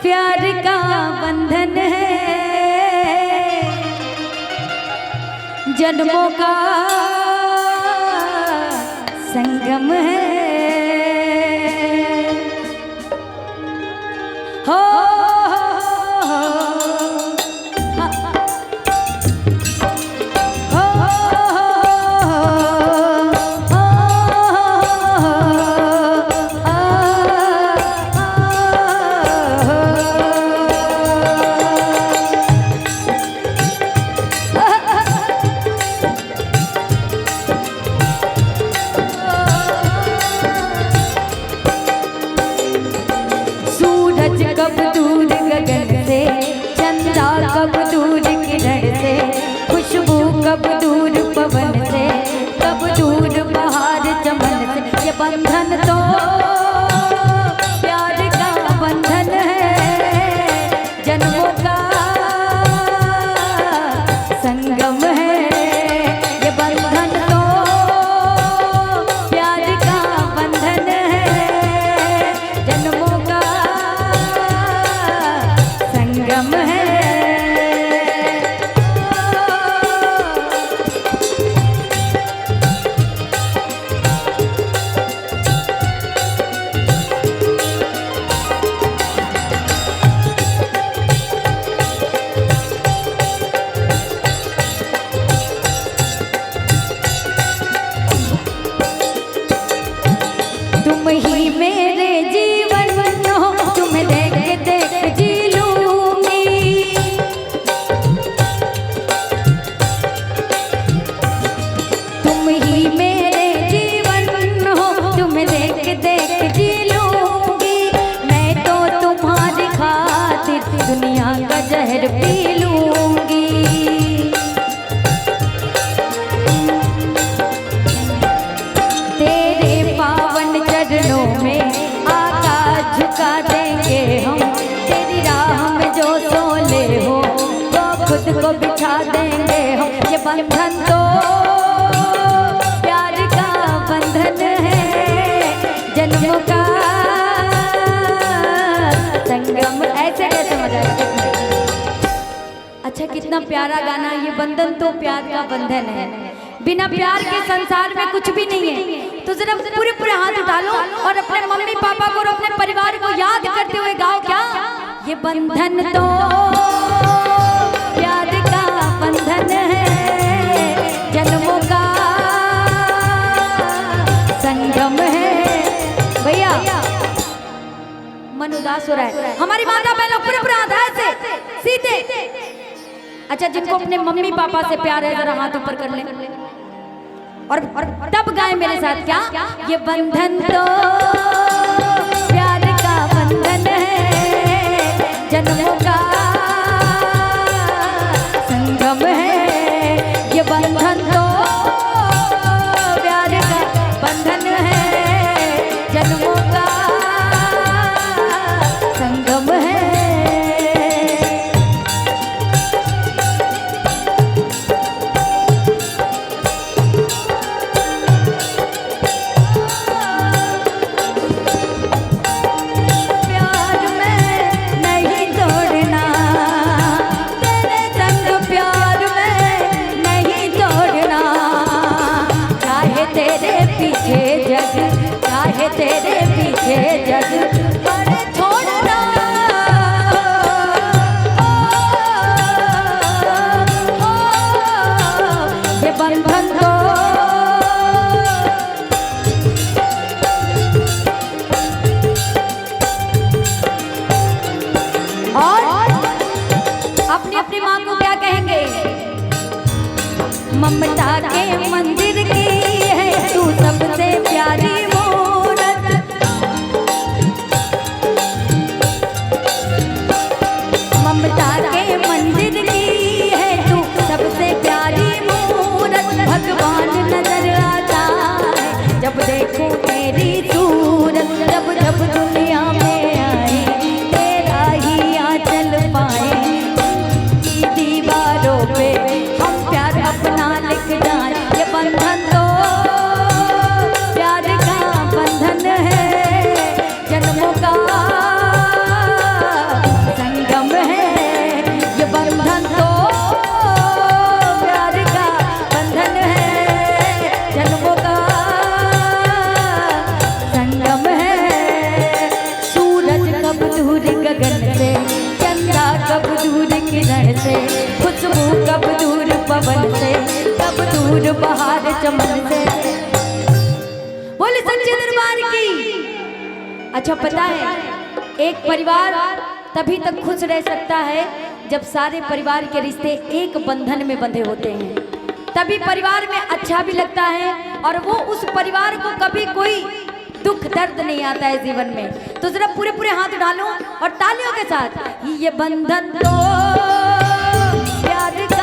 प्यार का बंधन है, जन्मों का संगम है। हो कब दूर गगन से, चंदा कब दूर किरण से, खुशबू कब दूर पवन से, कब दूर बहार चमन से। ये बंधन तो प्यार का बंधन है, जन्मों का संगम है। ये बंधन तो प्यार का बंधन है, जन्मों का संगम है। तुम ही मेरे जीवन हो, तुम देख देख जी लूंगी। तुम ही मेरे जीवन हो, तुम देख देख जी लूंगी। मैं तो तुम्हारी खातिर दुनिया का जहर पी लूंगी। तेरे पावन चरणों में आकाश झुका देंगे हम, तेरी राह में जो सोले हो वो खुद को बिछा देंगे हम। ये बंधन तो प्यार का बंधन है, जन्मों का संगम। ऐसे कैसे मजा आएगा। अच्छा कितना प्यारा गाना। ये बंधन तो प्यार का बंधन है, बिना प्यार के संसार में कुछ भी नहीं है। तो जरा पूरे पूरे हाथ उठा लो और अपने मम्मी पापा को और अपने परिवार को याद करते हुए गाओ क्या। ये बंधन तो प्यार का बंधन है, जन्मों का संगम है। भैया मन उदास हो रहा है। हमारी माता बहनों पूरे पूरे हाथ से सीधे। अच्छा जिनको अपने मम्मी पापा से प्यार है जरा हाथ ऊपर कर लें और तब गाएं मेरे साथ क्या। ये बंधन तो प्यार का बंधन है, जन्मों का संगम है। ये बंधन तो प्यार का बंधन है, जन्मों का संगम है। चाहे तेरे पीछे जग पर छोड़ना, ये बंधन तो और अपनी अपनी माँ को क्या कहेंगे। ममता के मंदिर की है तू सबसे प्यारी मूरत, ममता के मंदिर की है तू सबसे प्यारी मूरत। भगवान नजर आता है जब देखो तेरी सूरत, जब जब दुनिया में आए तेरा ही आंचल पाए, दीवारों पे हम प्यार अपना लिख जाए। ये बंधन तो प्यार का बंधन है, जन्मों का फूल बहार चमन से। बोले सच्चे दरबार की। अच्छा पता है एक परिवार तभी तक खुश रह सकता है जब सारे परिवार के रिश्ते एक बंधन में बंधे होते हैं, तभी परिवार में अच्छा भी लगता है और वो उस परिवार को कभी कोई दुख दर्द नहीं आता है जीवन में। तो जरा पूरे पूरे हाथ उठा लो और तालियों के साथ ये बंधन तो प्यार का